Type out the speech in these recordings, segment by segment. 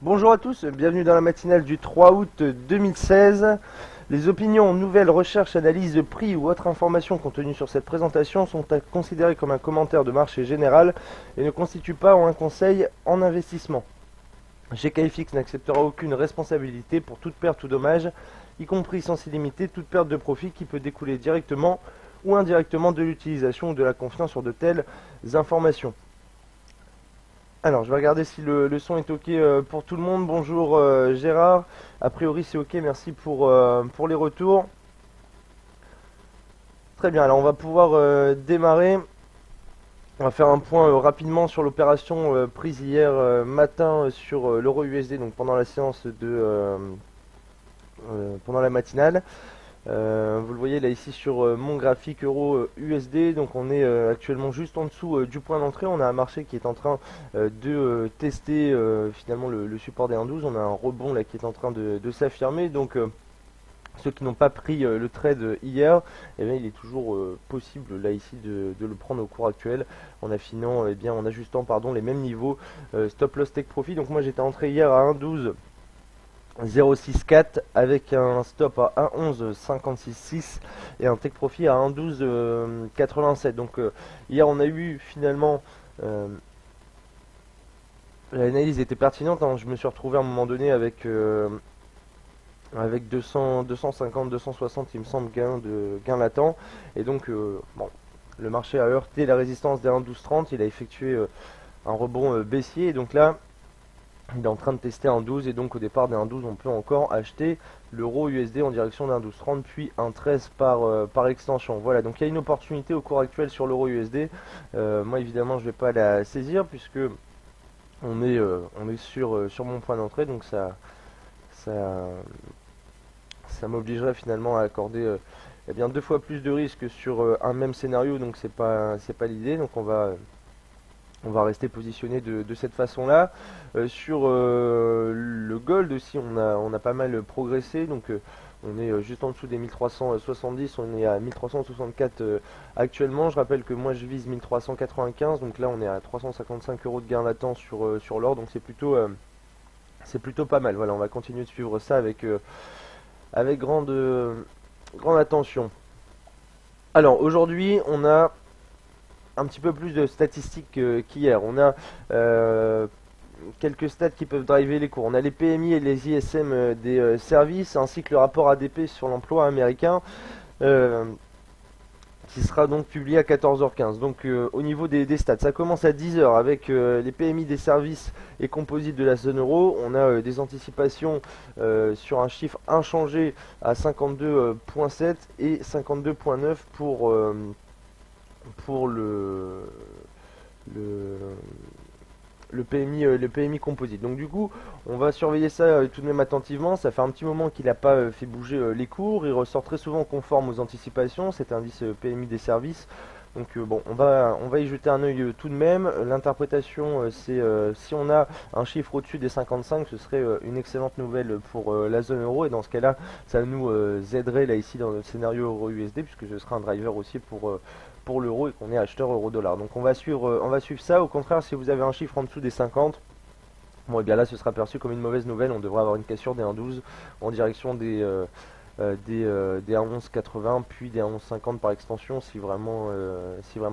Bonjour à tous, bienvenue dans la matinale du 3 août 2016. Les opinions, nouvelles, recherches, analyses, prix ou autres informations contenues sur cette présentation sont considérées comme un commentaire de marché général et ne constituent pas un conseil en investissement. GKFX n'acceptera aucune responsabilité pour toute perte ou dommage, y compris sans illimité toute perte de profit qui peut découler directement ou indirectement de l'utilisation ou de la confiance sur de telles informations. Alors, je vais regarder si le son est ok pour tout le monde. Bonjour Gérard. A priori, c'est ok. Merci pour les retours. Très bien. Alors, on va pouvoir démarrer. On va faire un point rapidement sur l'opération prise hier matin sur l'euro USD, donc pendant la séance pendant la matinale. Vous le voyez là ici sur mon graphique euro USD, donc on est actuellement juste en dessous du point d'entrée. On a un marché qui est en train de tester finalement le support des 1,12. On a un rebond là qui est en train de s'affirmer, donc ceux qui n'ont pas pris le trade hier, eh bien, il est toujours possible là ici de le prendre au cours actuel en affinant, en ajustant les mêmes niveaux stop loss take profit. Donc moi j'étais entré hier à 1,12 0,64 avec un stop à 1,11,56 et un take profit à 1,12,87. Donc hier on a eu finalement l'analyse était pertinente, hein. Je me suis retrouvé à un moment donné avec 200, 250, 260 il me semble gain latent, et donc bon, le marché a heurté la résistance des 1,1230, il a effectué un rebond baissier, et donc là il est en train de tester un 12, et donc au départ des 1,12 on peut encore acheter l'euro USD en direction d'un 12,30 puis un 13 par extension. Voilà, donc il y a une opportunité au cours actuel sur l'euro USD. Moi évidemment je vais pas la saisir puisque on est sur mon point d'entrée, donc ça m'obligerait finalement à accorder deux fois plus de risques sur un même scénario, donc c'est pas l'idée. Donc on va rester positionné de cette façon-là. Sur le gold aussi, on a pas mal progressé. Donc on est juste en dessous des 1370, on est à 1364 actuellement. Je rappelle que moi je vise 1395, donc là on est à 355 € de gain latent sur l'or, donc c'est plutôt pas mal. Voilà, on va continuer de suivre ça avec grande attention. Alors aujourd'hui on a un petit peu plus de statistiques qu'hier. On a quelques stats qui peuvent driver les cours. On a les PMI et les ISM des services, ainsi que le rapport ADP sur l'emploi américain, qui sera donc publié à 14h15. Donc au niveau des stats, ça commence à 10h avec les PMI des services et composites de la zone euro. On a des anticipations sur un chiffre inchangé à 52,7 et 52,9 pour le PMI composite. Donc du coup, on va surveiller ça tout de même attentivement. Ça fait un petit moment qu'il n'a pas fait bouger les cours. Il ressort très souvent conforme aux anticipations, cet indice PMI des services. Donc bon, on va y jeter un œil tout de même. L'interprétation, c'est si on a un chiffre au-dessus des 55, ce serait une excellente nouvelle pour la zone euro. Et dans ce cas-là, ça nous aiderait là ici dans notre scénario euro-USD, puisque ce sera un driver aussi pour l'euro et qu'on est acheteur euro-dollar. Donc on va suivre ça. Au contraire, si vous avez un chiffre en dessous des 50, bon, et bien là, ce sera perçu comme une mauvaise nouvelle. On devrait avoir une cassure des 1,12 en direction des 1,1180 puis des 1,1150 par extension si vraiment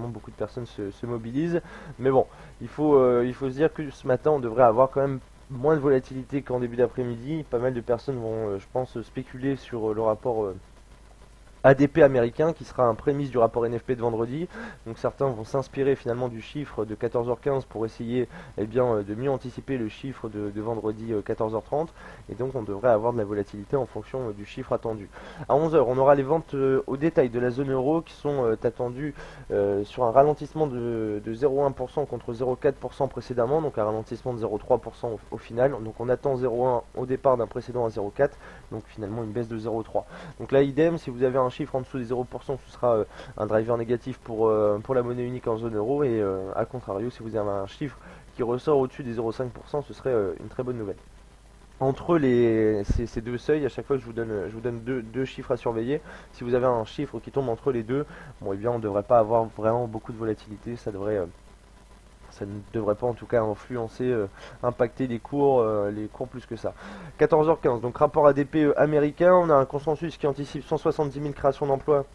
beaucoup de personnes se mobilisent. Mais bon, il faut se dire que ce matin on devrait avoir quand même moins de volatilité qu'en début d'après-midi. Pas mal de personnes vont je pense spéculer sur le rapport ADP américain qui sera un prémisse du rapport NFP de vendredi. Donc certains vont s'inspirer finalement du chiffre de 14h15 pour essayer de mieux anticiper le chiffre de vendredi 14h30, et donc on devrait avoir de la volatilité en fonction du chiffre attendu. À 11h on aura les ventes au détail de la zone euro qui sont attendues sur un ralentissement de 0,1% contre 0,4% précédemment, donc un ralentissement de 0,3% au final. Donc on attend 0,1 au départ d'un précédent à 0,4, donc finalement une baisse de 0,3. Donc là idem, si vous avez un chiffre en dessous des 0%, ce sera un driver négatif pour la monnaie unique en zone euro, et à contrario, si vous avez un chiffre qui ressort au-dessus des 0,5%, ce serait une très bonne nouvelle. Entre ces deux seuils, à chaque fois que je vous donne deux chiffres à surveiller. Si vous avez un chiffre qui tombe entre les deux, bon, eh bien on ne devrait pas avoir vraiment beaucoup de volatilité, ça devrait ça ne devrait pas en tout cas influencer, impacter les cours plus que ça. 14h15, donc rapport ADP américain, on a un consensus qui anticipe 170 000 créations d'emplois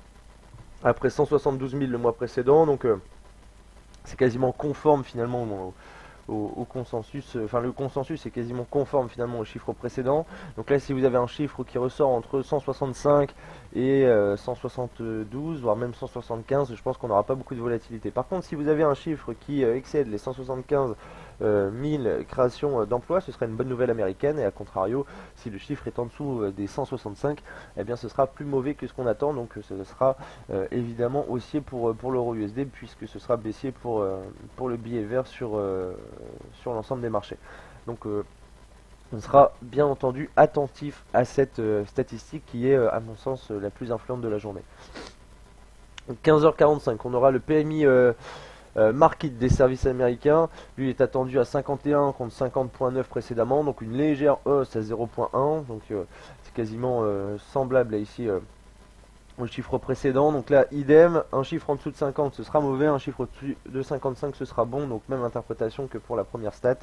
après 172 000 le mois précédent, donc c'est quasiment conforme finalement au consensus, enfin le consensus est quasiment conforme finalement au chiffre précédent. Donc là, si vous avez un chiffre qui ressort entre 165 et 172, voire même 175, je pense qu'on n'aura pas beaucoup de volatilité. Par contre, si vous avez un chiffre qui excède les 175 000 créations d'emplois, ce serait une bonne nouvelle américaine, et à contrario, si le chiffre est en dessous des 165, eh bien ce sera plus mauvais que ce qu'on attend, donc ce sera évidemment haussier pour l'euro USD, puisque ce sera baissier pour le billet vert sur l'ensemble des marchés. Donc on sera bien entendu attentif à cette statistique qui est à mon sens la plus influente de la journée. 15h45, on aura le PMI market des services américains. Lui est attendu à 51 contre 50.9 précédemment, donc une légère hausse à 0.1, donc c'est quasiment semblable à ici au chiffre précédent. Donc là, idem, un chiffre en dessous de 50 ce sera mauvais, un chiffre au-dessus de 55 ce sera bon, donc même interprétation que pour la première stat.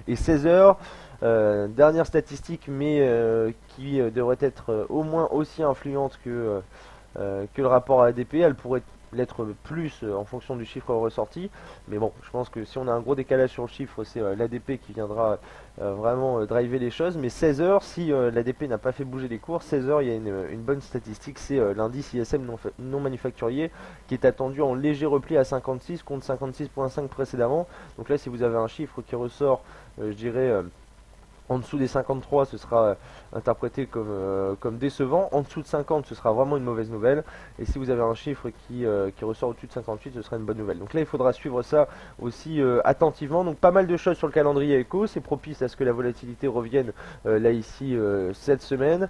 Et 16h, dernière statistique, mais qui devrait être au moins aussi influente que le rapport à ADP. Elle pourrait l'être plus en fonction du chiffre ressorti, mais bon, je pense que si on a un gros décalage sur le chiffre, c'est l'ADP qui viendra vraiment driver les choses. Mais 16h, si l'ADP n'a pas fait bouger les cours, 16h il y a une bonne statistique, c'est l'indice ISM non manufacturier qui est attendu en léger repli à 56 contre 56.5 précédemment. Donc là, si vous avez un chiffre qui ressort, je dirais en dessous des 53, ce sera interprété comme décevant. En dessous de 50, ce sera vraiment une mauvaise nouvelle. Et si vous avez un chiffre qui ressort au-dessus de 58, ce sera une bonne nouvelle. Donc là, il faudra suivre ça aussi attentivement. Donc pas mal de choses sur le calendrier éco. C'est propice à ce que la volatilité revienne là ici cette semaine.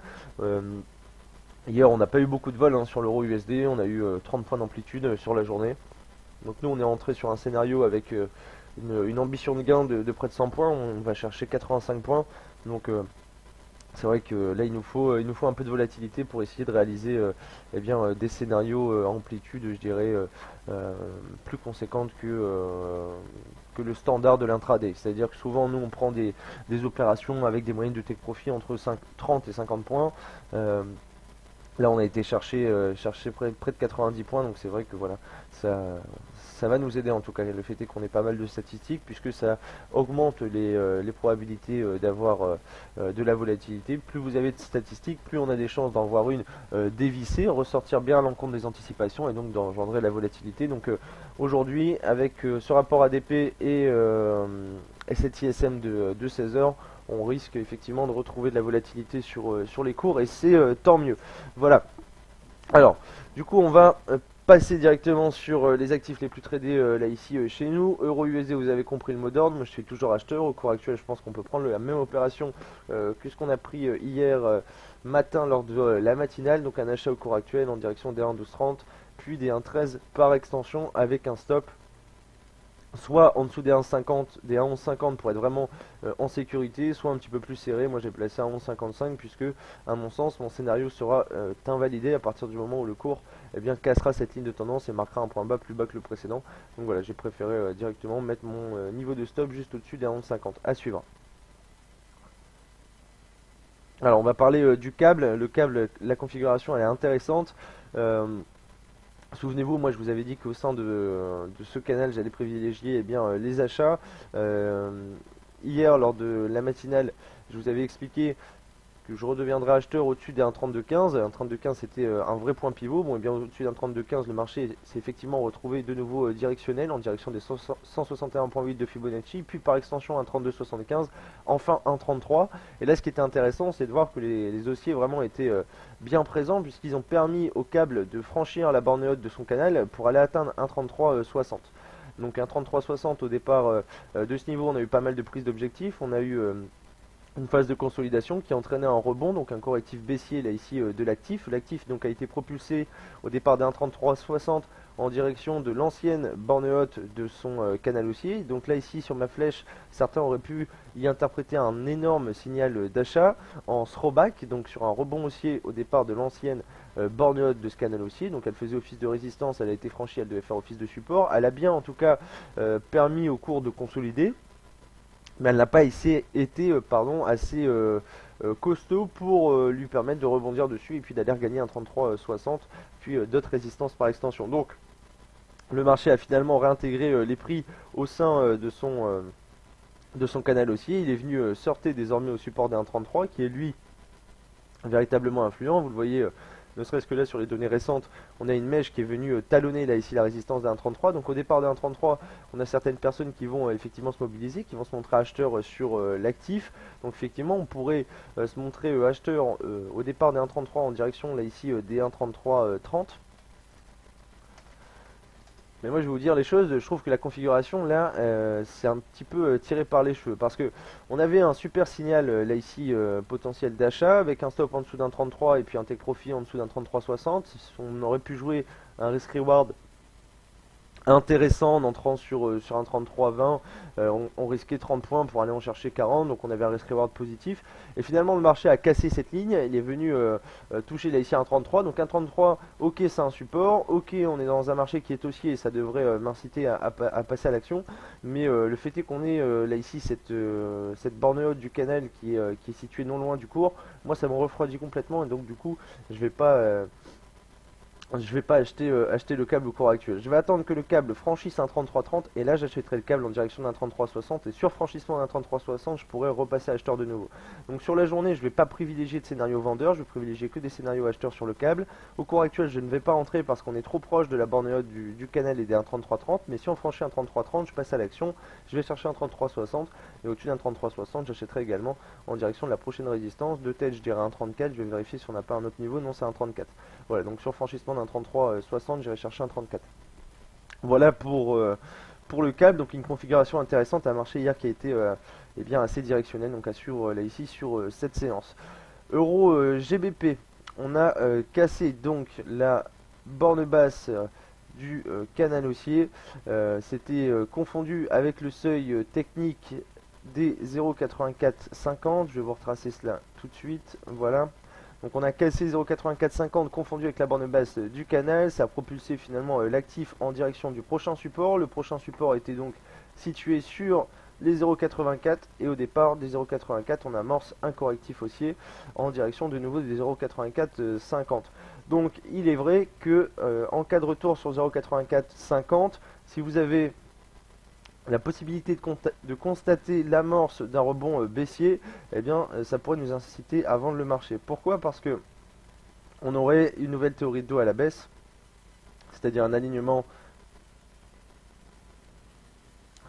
Hier, on n'a pas eu beaucoup de vol sur l'euro USD. On a eu 30 points d'amplitude sur la journée. Donc nous, on est entré sur un scénario avec une ambition de gain de près de 100 points, on va chercher 85 points, donc c'est vrai que là il nous faut un peu de volatilité pour essayer de réaliser des scénarios à amplitude, je dirais, plus conséquentes que le standard de l'intraday. C'est-à-dire que souvent nous on prend des opérations avec des moyennes de take profit entre 30 et 50 points. Là on a été chercher près de 90 points, donc c'est vrai que voilà, ça va nous aider en tout cas. Le fait est qu'on ait pas mal de statistiques, puisque ça augmente les probabilités d'avoir de la volatilité. Plus vous avez de statistiques, plus on a des chances d'en voir une dévisser, ressortir bien à l'encontre des anticipations, et donc d'engendrer la volatilité. Donc aujourd'hui, avec ce rapport ADP et cet ISM de 16 heures, on risque effectivement de retrouver de la volatilité sur les cours, et c'est tant mieux. Voilà. Alors, du coup, on va passer directement sur les actifs les plus tradés là ici chez nous. Euro USD, vous avez compris le mot d'ordre. Moi, je suis toujours acheteur. Au cours actuel, je pense qu'on peut prendre la même opération que ce qu'on a pris hier matin lors de la matinale. Donc, un achat au cours actuel en direction des 1,1230, puis des 1,13 par extension avec un stop soit en dessous des 1,50 pour être vraiment en sécurité, soit un petit peu plus serré. Moi j'ai placé à 11,55 puisque à mon sens mon scénario sera invalidé à partir du moment où le cours cassera cette ligne de tendance et marquera un point bas plus bas que le précédent. Donc voilà, j'ai préféré directement mettre mon niveau de stop juste au-dessus des 11,50. À suivre. Alors on va parler du câble. Le câble, la configuration elle est intéressante. Souvenez-vous, moi je vous avais dit qu'au sein de ce canal, j'allais privilégier les achats. Hier, lors de la matinale, je vous avais expliqué que je redeviendrai acheteur au-dessus des 1,3215. 1,3215 c'était un vrai point pivot. Bon, et bien au-dessus d'un 1,3215, le marché s'est effectivement retrouvé de nouveau directionnel en direction des 161,8 de Fibonacci, puis par extension un 32,75, enfin un 33. Et là, ce qui était intéressant, c'est de voir que les haussiers vraiment étaient bien présents, puisqu'ils ont permis au câble de franchir la borne haute de son canal pour aller atteindre un 33,60. Donc un 33,60 au départ de ce niveau, on a eu pas mal de prises d'objectifs. On a eu une phase de consolidation qui entraînait un rebond, donc un correctif baissier là ici de l'actif. L'actif donc a été propulsé au départ d'un 33,60 en direction de l'ancienne borne haute de son canal haussier. Donc là ici sur ma flèche, certains auraient pu y interpréter un énorme signal d'achat en throwback, donc sur un rebond haussier au départ de l'ancienne borne haute de ce canal haussier. Donc elle faisait office de résistance, elle a été franchie, elle devait faire office de support. Elle a bien en tout cas permis au cours de consolider, mais elle n'a pas été assez costaud pour lui permettre de rebondir dessus et puis d'aller regagner un 33,60 puis d'autres résistances par extension. Donc le marché a finalement réintégré les prix au sein de son canal haussier. Il est venu sortir désormais au support des 1,33 qui est lui véritablement influent. Vous le voyez ne serait-ce que là sur les données récentes, on a une mèche qui est venue talonner là ici la résistance d'un 1,33. Donc au départ d'un 1,33, on a certaines personnes qui vont effectivement se mobiliser, qui vont se montrer acheteurs sur l'actif. Donc effectivement on pourrait se montrer acheteur au départ des 1,33 en direction là ici des 1,33,30. Mais moi je vais vous dire les choses, je trouve que la configuration là c'est un petit peu tiré par les cheveux parce que on avait un super signal là ici potentiel d'achat avec un stop en dessous d'un 33 et puis un take profit en dessous d'un 33,60. On aurait pu jouer un risk reward intéressant en entrant sur un 33,20, on risquait 30 points pour aller en chercher 40, donc on avait un risk reward positif. Et finalement le marché a cassé cette ligne, il est venu toucher là ici un 33, donc un 33, ok c'est un support, ok on est dans un marché qui est haussier et ça devrait m'inciter à passer à l'action, mais le fait est qu'on est là ici cette borne haute du canal qui est située non loin du cours. Moi ça me refroidit complètement et donc du coup je vais pas acheter le câble au cours actuel. Je vais attendre que le câble franchisse un 33,30 et là j'achèterai le câble en direction d'un 33,60 et sur franchissement d'un 33,60 je pourrais repasser acheteur de nouveau. Donc sur la journée je ne vais pas privilégier de scénario vendeur, je vais privilégier que des scénarios acheteurs sur le câble. Au cours actuel je ne vais pas entrer parce qu'on est trop proche de la borne haute du canal et des 1,3330, mais si on franchit un 33,30 je passe à l'action, je vais chercher un 33,60 et au-dessus d'un 33,60 j'achèterai également en direction de la prochaine résistance. De tête je dirais un 34, je vais vérifier si on n'a pas un autre niveau, non c'est un 34. Voilà, donc sur franchissement d'un 33,60, j'irai chercher un 34. Voilà pour le câble, donc une configuration intéressante, un marché hier qui a été eh bien, assez directionnel, donc à suivre là ici sur cette séance. Euro GBP, on a cassé donc la borne basse du canal haussier, c'était confondu avec le seuil technique des 0,8450, je vais vous retracer cela tout de suite, voilà. Donc on a cassé 0,8450 confondu avec la borne basse du canal, ça a propulsé finalement l'actif en direction du prochain support. Le prochain support était donc situé sur les 0,84 et au départ des 0,84 on amorce un correctif haussier en direction de nouveau des 0,8450. Donc il est vrai que en cas de retour sur 0,8450, si vous avez la possibilité de constater l'amorce d'un rebond baissier, eh bien ça pourrait nous inciter à vendre le marché. Pourquoi? Parce que on aurait une nouvelle théorie de dos à la baisse, c'est-à-dire un alignement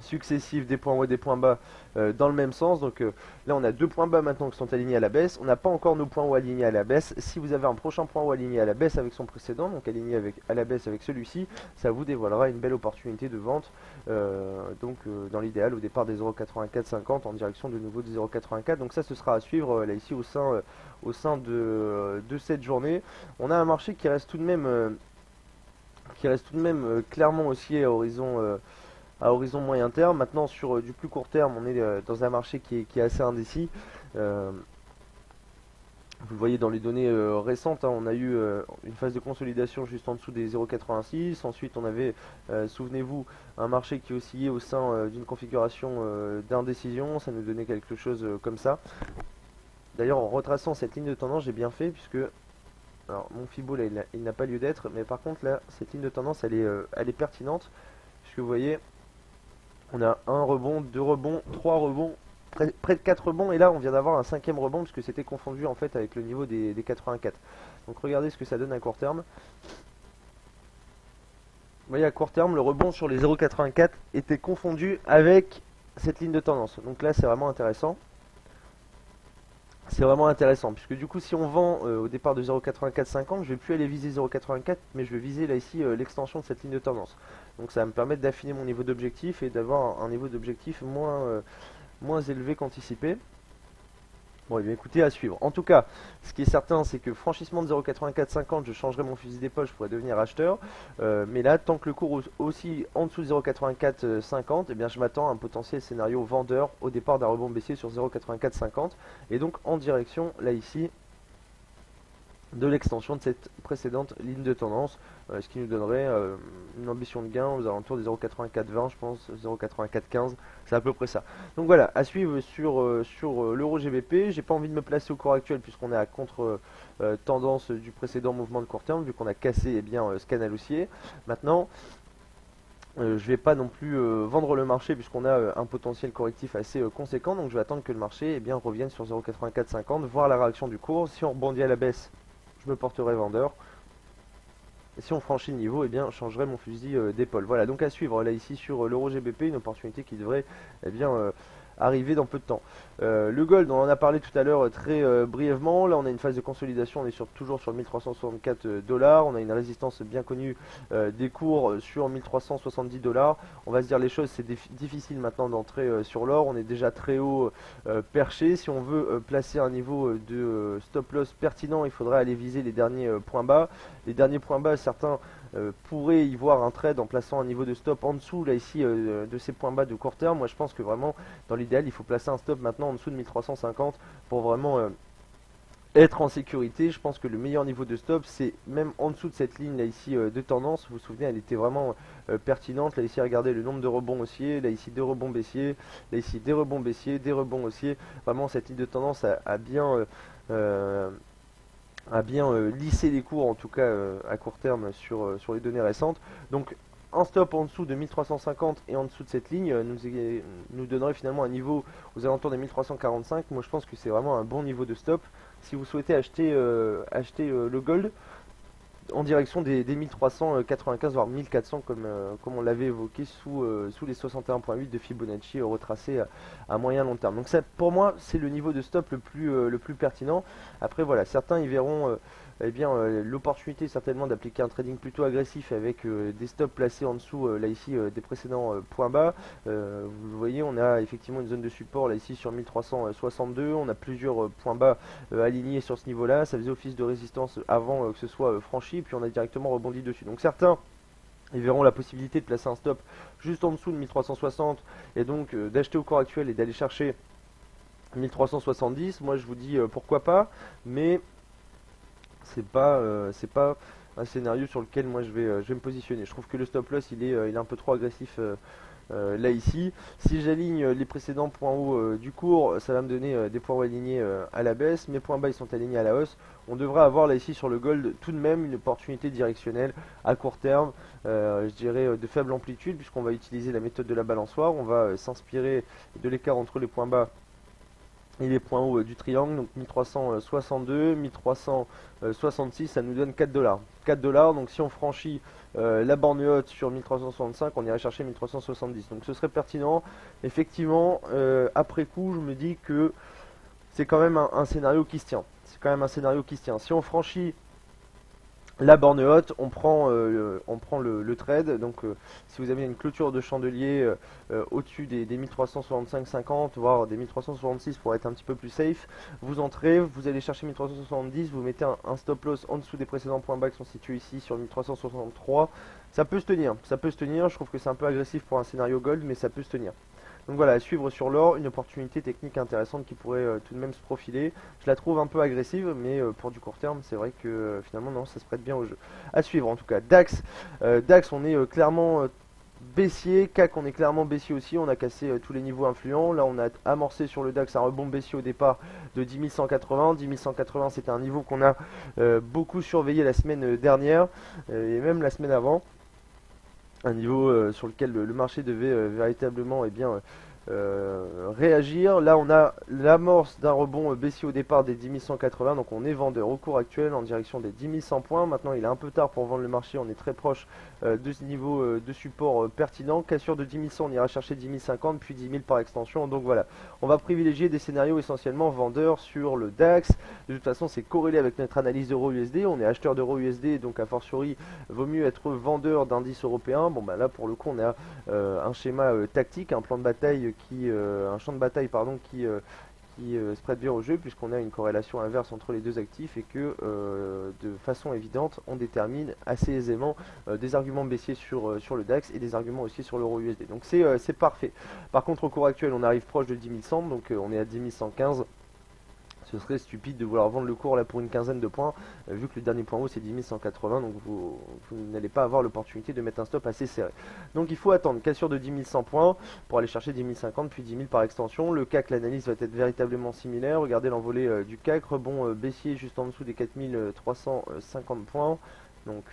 successifs des points hauts et des points bas dans le même sens. Donc là on a deux points bas maintenant qui sont alignés à la baisse, on n'a pas encore nos points hauts alignés à la baisse. Si vous avez un prochain point haut aligné à la baisse avec son précédent, donc aligné à la baisse avec celui-ci, ça vous dévoilera une belle opportunité de vente dans l'idéal au départ des 0,8450 en direction de nouveau des 0,84. Donc ça ce sera à suivre là ici au sein de cette journée. On a un marché qui reste tout de même clairement haussier à horizon moyen terme. Maintenant sur du plus court terme on est dans un marché qui est assez indécis. Vous le voyez dans les données récentes, hein, on a eu une phase de consolidation juste en dessous des 0,86. Ensuite on avait, souvenez-vous, un marché qui oscillait au sein d'une configuration d'indécision. Ça nous donnait quelque chose comme ça. D'ailleurs en retraçant cette ligne de tendance j'ai bien fait puisque alors mon Fibo là il n'a pas lieu d'être, mais par contre là cette ligne de tendance elle est pertinente puisque vous voyez on a un rebond, deux rebonds, trois rebonds, près de 4 rebonds, et là on vient d'avoir un cinquième rebond puisque c'était confondu en fait avec le niveau des 84. Donc regardez ce que ça donne à court terme. Vous voyez à court terme le rebond sur les 0,84 était confondu avec cette ligne de tendance. Donc là c'est vraiment intéressant. C'est vraiment intéressant puisque du coup si on vend au départ de 0,8450, je vais plus aller viser 0,84 mais je vais viser là ici l'extension de cette ligne de tendance. Donc ça va me permettre d'affiner mon niveau d'objectif et d'avoir un niveau d'objectif moins élevé qu'anticipé. Bon, et bien écoutez, à suivre. En tout cas, ce qui est certain, c'est que franchissement de 0,8450, je changerai mon fusil d'épaule, je pourrais devenir acheteur. Mais là, tant que le cours aussi en dessous de 0,8450, eh bien je m'attends à un potentiel scénario vendeur au départ d'un rebond baissier sur 0,8450. Et donc en direction, là ici, de l'extension de cette précédente ligne de tendance, ce qui nous donnerait une ambition de gain aux alentours des 0,8420, je pense, 0,8415, c'est à peu près ça. Donc voilà, à suivre sur l'euro GBP. J'ai pas envie de me placer au cours actuel puisqu'on est à contre tendance du précédent mouvement de court terme, vu qu'on a cassé ce canal haussier. Maintenant, je vais pas non plus vendre le marché puisqu'on a un potentiel correctif assez conséquent, donc je vais attendre que le marché revienne sur 0,8450, voir la réaction du cours. Si on rebondit à la baisse, je me porterai vendeur. Et si on franchit le niveau, je changerai mon fusil d'épaule. Voilà, donc à suivre là ici sur l'euro GBP, une opportunité qui devrait arriver dans peu de temps. Le gold, on en a parlé tout à l'heure très brièvement. Là, on a une phase de consolidation, on est toujours sur 1364 $. On a une résistance bien connue des cours sur 1370 $. On va se dire les choses, c'est difficile maintenant d'entrer sur l'or. On est déjà très haut perché. Si on veut placer un niveau de stop loss pertinent, il faudrait aller viser les derniers points bas. Les derniers points bas, certains pourraient y voir un trade en plaçant un niveau de stop en dessous là ici de ces points bas de court terme. Moi je pense que vraiment dans l'idéal il faut placer un stop maintenant en dessous de 1350 pour vraiment être en sécurité. Je pense que le meilleur niveau de stop c'est même en dessous de cette ligne là ici de tendance. Vous vous souvenez, elle était vraiment pertinente. Là ici regardez le nombre de rebonds haussiers, là ici deux rebonds baissiers, là ici des rebonds baissiers, des rebonds haussiers. Vraiment cette ligne de tendance a bien lisser les cours en tout cas à court terme sur les données récentes. Donc un stop en dessous de 1350 et en dessous de cette ligne nous donnerait finalement un niveau aux alentours des 1345. Moi je pense que c'est vraiment un bon niveau de stop si vous souhaitez acheter le gold en direction des 1395 voire 1400 comme on l'avait évoqué sous les 61,8 de Fibonacci retracé à moyen long terme. Donc ça, pour moi c'est le niveau de stop le plus pertinent. Après voilà, certains y verront l'opportunité certainement d'appliquer un trading plutôt agressif avec des stops placés en dessous là ici des précédents points bas. Vous voyez, on a effectivement une zone de support là ici sur 1362, on a plusieurs points bas alignés sur ce niveau là, ça faisait office de résistance avant que ce soit franchi, puis on a directement rebondi dessus. Donc certains ils verront la possibilité de placer un stop juste en dessous de 1360 et donc d'acheter au cours actuel et d'aller chercher 1370. Moi je vous dis pourquoi pas, mais c'est pas un scénario sur lequel moi je vais me positionner. Je trouve que le stop loss il est un peu trop agressif là ici. Si j'aligne les précédents points hauts du cours, ça va me donner des points hauts alignés à la baisse. Mes points bas ils sont alignés à la hausse. On devrait avoir là ici sur le gold tout de même une opportunité directionnelle à court terme, je dirais de faible amplitude, puisqu'on va utiliser la méthode de la balançoire. On va s'inspirer de l'écart entre les points bas et les points hauts du triangle, donc 1362, 1366, ça nous donne 4 $. 4 $, donc si on franchit la borne haute sur 1365, on irait chercher 1370. Donc ce serait pertinent. Effectivement, après coup, je me dis que c'est quand même un scénario qui se tient. C'est quand même un scénario qui se tient. Si on franchit la borne haute, on prend le trade. Donc si vous avez une clôture de chandelier au-dessus des 1365,50 voire des 1366 pour être un petit peu plus safe, vous entrez, vous allez chercher 1370, vous mettez un stop loss en dessous des précédents points bas qui sont situés ici sur 1363. Ça peut se tenir, je trouve que c'est un peu agressif pour un scénario gold, mais ça peut se tenir. Donc voilà, à suivre sur l'or, une opportunité technique intéressante qui pourrait tout de même se profiler. Je la trouve un peu agressive, mais pour du court terme, c'est vrai que finalement, non, ça se prête bien au jeu. À suivre en tout cas. DAX, DAX on est clairement baissier. CAC, on est clairement baissier aussi. On a cassé tous les niveaux influents. Là, on a amorcé sur le DAX un rebond baissier au départ de 10 180. 10 180, c'était un niveau qu'on a beaucoup surveillé la semaine dernière et même la semaine avant. Un niveau sur lequel le marché devait véritablement réagir. Là on a l'amorce d'un rebond baissier au départ des 10 180, donc on est vendeur au cours actuel en direction des 10 100 points. Maintenant il est un peu tard pour vendre le marché, on est très proche de ce niveau de support pertinent. Cassure de 10 100, on ira chercher 10 050 puis 10 000 par extension. Donc voilà, on va privilégier des scénarios essentiellement vendeurs sur le DAX. De toute façon c'est corrélé avec notre analyse d'euro USD, on est acheteur d'euro USD, donc a fortiori vaut mieux être vendeur d'indices européens. Bon bah là pour le coup on a un schéma tactique, un plan de bataille un champ de bataille pardon qui se prête bien au jeu, puisqu'on a une corrélation inverse entre les deux actifs et que de façon évidente on détermine assez aisément des arguments baissiers sur le DAX et des arguments haussiers sur l'euro USD. Donc c'est parfait. Par contre au cours actuel on arrive proche de 10 100, donc on est à 10 115. Ce serait stupide de vouloir vendre le cours là pour une quinzaine de points, vu que le dernier point haut c'est 10 180, donc vous n'allez pas avoir l'opportunité de mettre un stop assez serré. Donc il faut attendre cassure de 10 100 points pour aller chercher 10 050 puis 10 000 par extension. Le CAC, l'analyse va être véritablement similaire. Regardez l'envolée du CAC, rebond baissier juste en dessous des 4350 points. Donc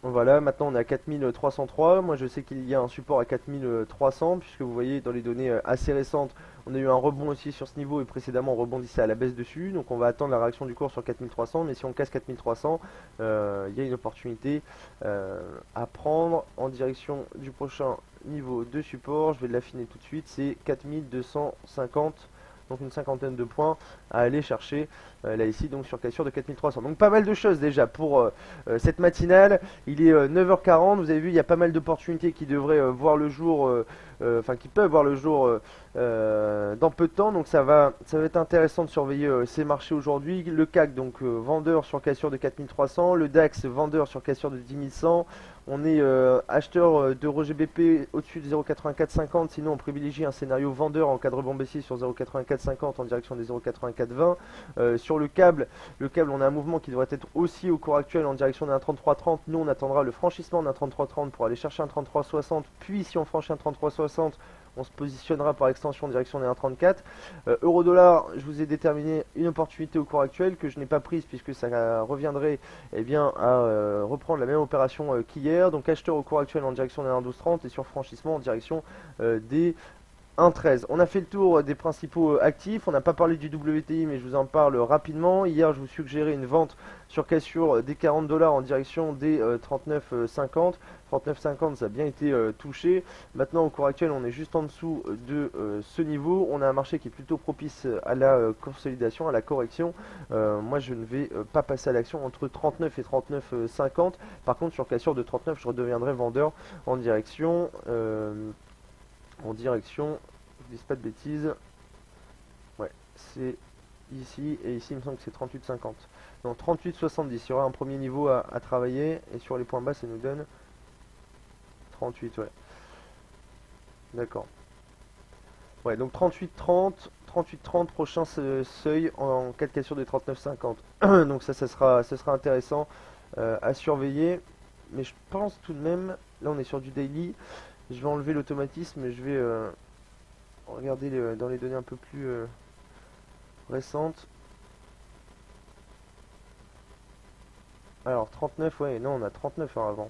voilà, maintenant on est à 4303. Moi je sais qu'il y a un support à 4300, puisque vous voyez dans les données assez récentes, on a eu un rebond aussi sur ce niveau et précédemment on rebondissait à la baisse dessus. Donc on va attendre la réaction du cours sur 4300, mais si on casse 4300, il y a une opportunité à prendre en direction du prochain niveau de support. Je vais l'affiner tout de suite, c'est 4250. Donc une cinquantaine de points à aller chercher là ici, donc sur cassure de 4300. Donc pas mal de choses déjà pour cette matinale. Il est 9h40, vous avez vu il y a pas mal d'opportunités qui devraient voir le jour, enfin qui peuvent voir le jour dans peu de temps. Donc ça va être intéressant de surveiller ces marchés aujourd'hui. Le CAC donc vendeur sur cassure de 4300, le DAX vendeur sur cassure de 10 100. On est acheteur de GBP au-dessus de 0,8450, sinon on privilégie un scénario vendeur en cas de rebond baissier sur 0,8450 en direction des 0,8420. Sur le câble on a un mouvement qui devrait être aussi au cours actuel en direction d'un 33,30. Nous on attendra le franchissement d'un 33,30 pour aller chercher un 33,60, puis si on franchit un 33,60, on se positionnera par extension en direction des 1,34. Euro-dollar, je vous ai déterminé une opportunité au cours actuel que je n'ai pas prise puisque ça reviendrait bien, à reprendre la même opération qu'hier. Donc acheteur au cours actuel en direction des 1,1230 et sur franchissement en direction des 1,13. On a fait le tour des principaux actifs. On n'a pas parlé du WTI, mais je vous en parle rapidement. Hier, je vous suggérais une vente sur cassure des 40 $ en direction des 39,50. 39,50, ça a bien été touché. Maintenant, au cours actuel, on est juste en dessous de ce niveau. On a un marché qui est plutôt propice à la consolidation, à la correction. Moi, je ne vais pas passer à l'action entre 39 et 39,50. Par contre, sur cassure de 39, je redeviendrai vendeur en direction. Je dis pas de bêtises, ouais, c'est ici, et ici il me semble que c'est 38,50. Donc 38,70, il y aura un premier niveau à travailler, et sur les points bas ça nous donne 38, ouais. D'accord. Ouais, donc 38,30 prochain seuil en cas de cassure des 39,50. Donc ça sera intéressant à surveiller, mais je pense tout de même, là on est sur du daily. Je vais enlever l'automatisme et je vais regarder dans les données un peu plus récentes. Alors 39, ouais, non, on a 39 avant.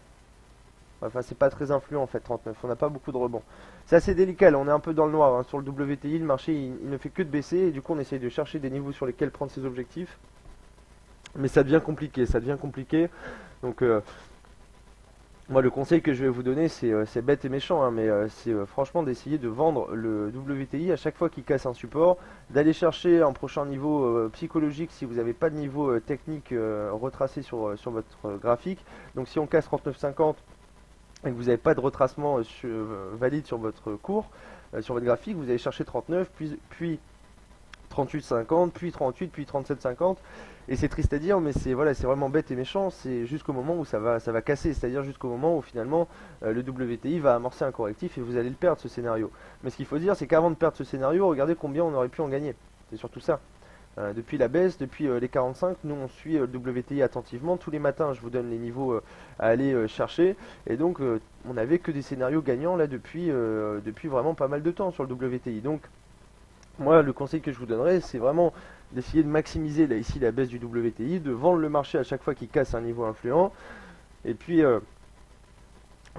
Enfin, c'est pas très influent en fait, 39. On n'a pas beaucoup de rebonds. C'est assez délicat, là, on est un peu dans le noir. Hein. Sur le WTI, le marché il ne fait que de baisser et du coup on essaye de chercher des niveaux sur lesquels prendre ses objectifs. Mais ça devient compliqué, Donc moi le conseil que je vais vous donner c'est bête et méchant hein, mais c'est franchement d'essayer de vendre le WTI à chaque fois qu'il casse un support, d'aller chercher un prochain niveau psychologique si vous n'avez pas de niveau technique retracé sur votre graphique. Donc si on casse 39,50 et que vous n'avez pas de retracement valide sur votre cours, sur votre graphique, vous allez chercher 39 puis 38,50 puis 38 puis 37,50. Et c'est triste à dire, mais c'est vraiment bête et méchant. C'est jusqu'au moment où ça va casser, c'est-à-dire jusqu'au moment où finalement le WTI va amorcer un correctif et vous allez le perdre ce scénario. Mais ce qu'il faut dire, c'est qu'avant de perdre ce scénario, regardez combien on aurait pu en gagner. C'est surtout ça. Depuis la baisse, depuis les 45, nous on suit le WTI attentivement. Tous les matins, je vous donne les niveaux à aller chercher. Et donc, on n'avait que des scénarios gagnants là depuis vraiment pas mal de temps sur le WTI. Donc, moi, le conseil que je vous donnerais, c'est vraiment d'essayer de maximiser là ici la baisse du WTI, de vendre le marché à chaque fois qu'il casse un niveau influent. Et puis,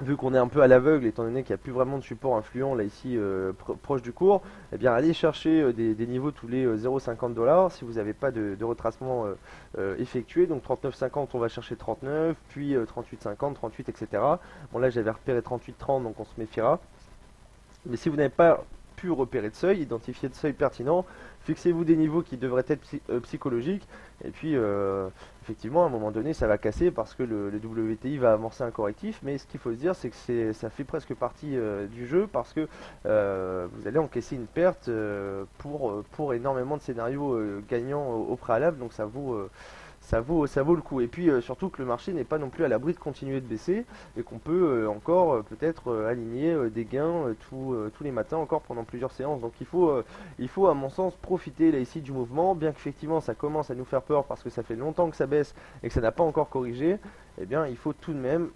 vu qu'on est un peu à l'aveugle, étant donné qu'il n'y a plus vraiment de support influent là ici proche du cours, eh bien allez chercher des niveaux tous les 0,50 $ si vous n'avez pas de retracement effectué. Donc 39,50 on va chercher 39, puis 38,50, 38, etc. Bon là j'avais repéré 38,30 donc on se méfiera. Mais si vous n'avez pas pu repérer de seuil, identifier de seuil pertinent. Fixez-vous des niveaux qui devraient être psychologiques, et puis effectivement à un moment donné ça va casser parce que le WTI va amorcer un correctif, mais ce qu'il faut se dire c'est que ça fait presque partie du jeu, parce que vous allez encaisser une perte pour énormément de scénarios gagnants au préalable, donc ça vaut le coup. Et puis surtout que le marché n'est pas non plus à l'abri de continuer de baisser, et qu'on peut encore peut-être aligner des gains tous les matins encore pendant plusieurs séances. Donc il faut à mon sens profiter là ici du mouvement, bien qu'effectivement ça commence à nous faire peur parce que ça fait longtemps que ça baisse et que ça n'a pas encore corrigé. Eh bien il faut tout de même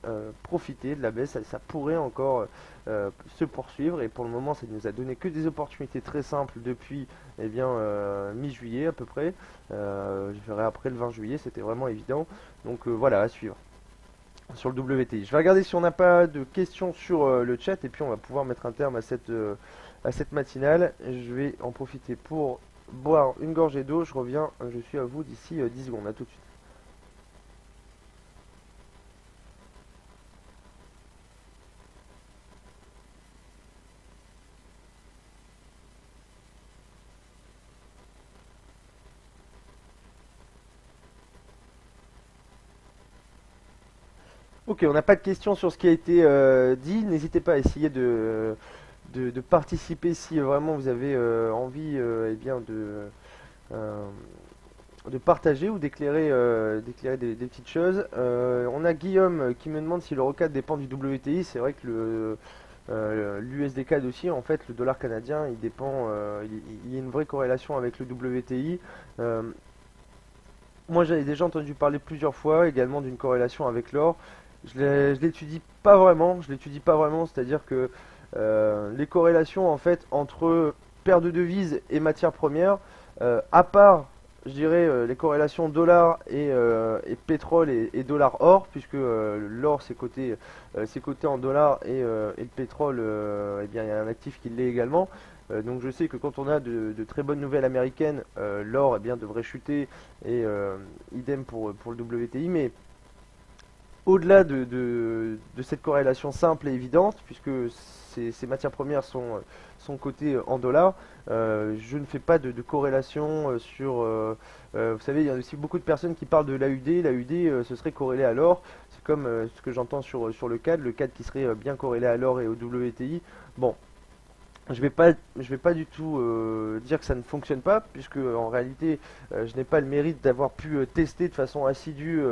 profiter de la baisse, ça pourrait encore se poursuivre, et pour le moment ça nous a donné que des opportunités très simples depuis mi-juillet à peu près. Je verrai après le 20 juillet, c'était vraiment évident. Donc voilà, à suivre sur le WTI. Je vais regarder si on n'a pas de questions sur le chat, et puis on va pouvoir mettre un terme à cette matinale. Je vais en profiter pour boire une gorgée d'eau. Je reviens, je suis à vous d'ici 10 secondes. À tout de suite. Ok, on n'a pas de questions sur ce qui a été dit. N'hésitez pas à essayer de participer si vraiment vous avez envie euh, de partager ou d'éclairer des petites choses. On a Guillaume qui me demande si le ROCAD dépend du WTI. C'est vrai que l'USD CAD aussi, en fait, le dollar canadien, il dépend, il y a une vraie corrélation avec le WTI. Moi, j'avais déjà entendu parler plusieurs fois également d'une corrélation avec l'or. Je l'étudie pas vraiment. C'est-à-dire que les corrélations en fait entre paire de devises et matières premières, à part, je dirais, les corrélations dollar et pétrole et dollar or, puisque l'or c'est coté en dollars, et le pétrole, eh bien, il y a un actif qui l'est également. Donc je sais que quand on a de très bonnes nouvelles américaines, l'or eh bien, devrait chuter, et idem pour le WTI, mais au-delà de cette corrélation simple et évidente, puisque ces matières premières sont cotées en dollars, je ne fais pas de corrélation sur... vous savez, il y a aussi beaucoup de personnes qui parlent de l'AUD. L'AUD, ce serait corrélé à l'or. C'est comme ce que j'entends sur le CAD qui serait bien corrélé à l'or et au WTI. Bon, je vais pas du tout dire que ça ne fonctionne pas, puisque en réalité je n'ai pas le mérite d'avoir pu tester de façon assidue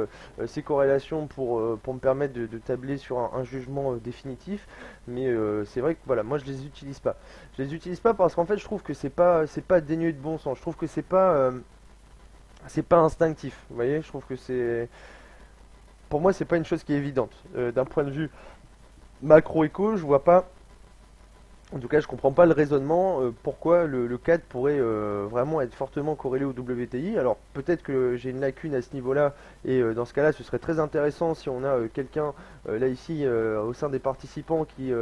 ces corrélations pour me permettre de tabler sur un jugement définitif. Mais c'est vrai que voilà, moi je les utilise pas. Je les utilise pas parce qu'en fait je trouve que c'est pas dénué de bon sens. Je trouve que c'est pas instinctif. Vous voyez, je trouve que pour moi c'est pas une chose qui est évidente. D'un point de vue macro-éco, je vois pas. En tout cas, je comprends pas le raisonnement, pourquoi le CAD pourrait vraiment être fortement corrélé au WTI. Alors peut-être que j'ai une lacune à ce niveau-là, et dans ce cas-là, ce serait très intéressant si on a quelqu'un là ici au sein des participants qui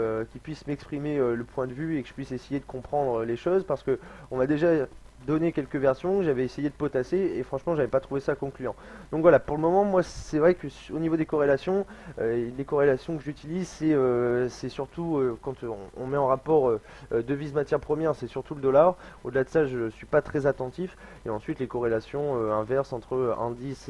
puisse m'exprimer le point de vue, et que je puisse essayer de comprendre les choses, parce que on m'a déjà donné quelques versions, j'avais essayé de potasser, et franchement j'avais pas trouvé ça concluant. Donc voilà, pour le moment, moi c'est vrai que au niveau des corrélations, les corrélations que j'utilise, c'est surtout quand on met en rapport devise matière première, c'est surtout le dollar. Au-delà de ça, je suis pas très attentif. Et ensuite les corrélations inverses entre indice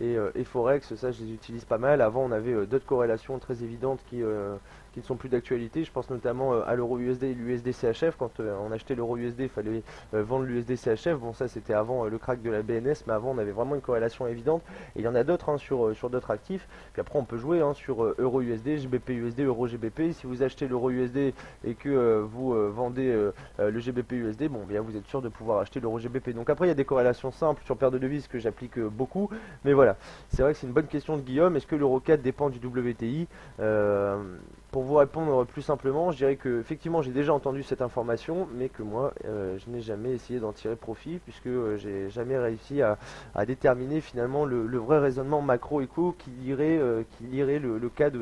et Forex, ça je les utilise pas mal. Avant on avait d'autres corrélations très évidentes qui ne sont plus d'actualité. Je pense notamment à l'euro USD et l'USD CHF. Quand on achetait l'euro USD, il fallait vendre l'USD CHF. Bon, ça c'était avant le crack de la BNS, mais avant on avait vraiment une corrélation évidente. Et il y en a d'autres sur d'autres actifs. Puis après on peut jouer sur euro USD, GBP USD, euro GBP. Si vous achetez l'euro USD et que vous vendez le GBP USD, bon, bien vous êtes sûr de pouvoir acheter l'euro GBP. Donc après il y a des corrélations simples sur paire de devises que j'applique beaucoup. Mais voilà, c'est vrai que c'est une bonne question de Guillaume. Est-ce que l'euro 4 dépend du WTI? Pour vous répondre plus simplement, je dirais que effectivement j'ai déjà entendu cette information, mais que moi je n'ai jamais essayé d'en tirer profit, puisque j'ai jamais réussi à déterminer finalement le vrai raisonnement macro-éco qui lirait le CAD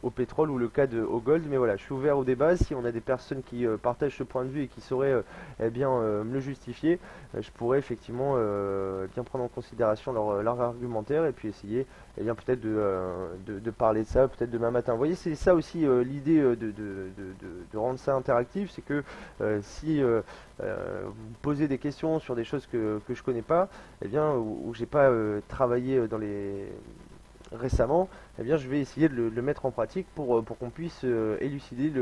au pétrole ou le CAD au gold. Mais voilà, je suis ouvert au débat. Si on a des personnes qui partagent ce point de vue et qui sauraient me le justifier, je pourrais effectivement bien prendre en considération leur argumentaire, et puis essayer peut-être de parler de ça peut-être demain matin. Vous voyez, c'est ça aussi l'idée de rendre ça interactif, c'est que si vous posez des questions sur des choses que je connais pas, eh bien, où j'ai pas travaillé récemment, eh bien, je vais essayer de le mettre en pratique pour qu'on puisse élucider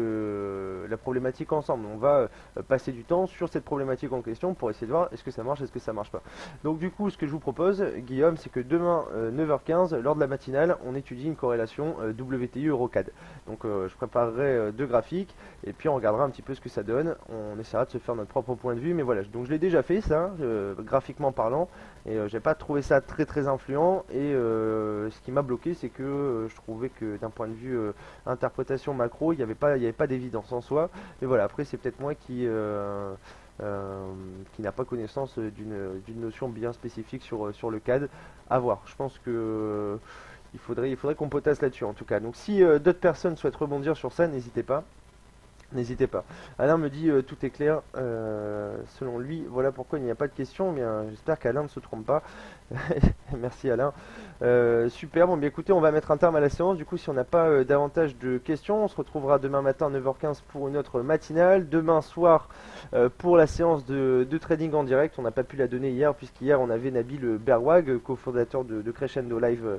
la problématique ensemble. On va passer du temps sur cette problématique en question pour essayer de voir est-ce que ça marche, est-ce que ça marche pas. Donc du coup, ce que je vous propose, Guillaume, c'est que demain, 9h15, lors de la matinale, on étudie une corrélation WTI EuroCAD. Donc je préparerai deux graphiques et puis on regardera un petit peu ce que ça donne. On essaiera de se faire notre propre point de vue, mais voilà. Donc je l'ai déjà fait ça, graphiquement parlant, et j'ai pas trouvé ça très influent. Et ce qui m'a bloqué, c'est que je trouvais que d'un point de vue interprétation macro, il n'y avait pas d'évidence en soi. Mais voilà, après c'est peut-être moi qui n'a pas connaissance d'une notion bien spécifique sur le CAD. À voir. Je pense que il faudrait qu'on potasse là-dessus en tout cas. Donc si d'autres personnes souhaitent rebondir sur ça, n'hésitez pas. N'hésitez pas. Alain me dit tout est clair. Selon lui, voilà pourquoi il n'y a pas de questions. Mais j'espère qu'Alain ne se trompe pas. Merci Alain. Super. Bon, bien écoutez, on va mettre un terme à la séance. Du coup, si on n'a pas davantage de questions, on se retrouvera demain matin à 9h15 pour une autre matinale. Demain soir pour la séance de trading en direct. On n'a pas pu la donner hier, puisqu'hier on avait Nabil Berwag, cofondateur de Crescendo Live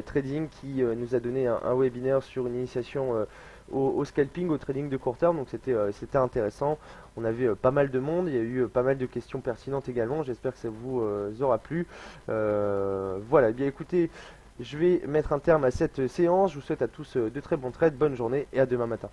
Trading, qui nous a donné un webinaire sur une initiation au scalping, au trading de court terme. Donc c'était intéressant. On avait pas mal de monde, il y a eu pas mal de questions pertinentes également. J'espère que ça vous aura plu. Voilà, eh bien écoutez, je vais mettre un terme à cette séance. Je vous souhaite à tous de très bons trades, bonne journée et à demain matin.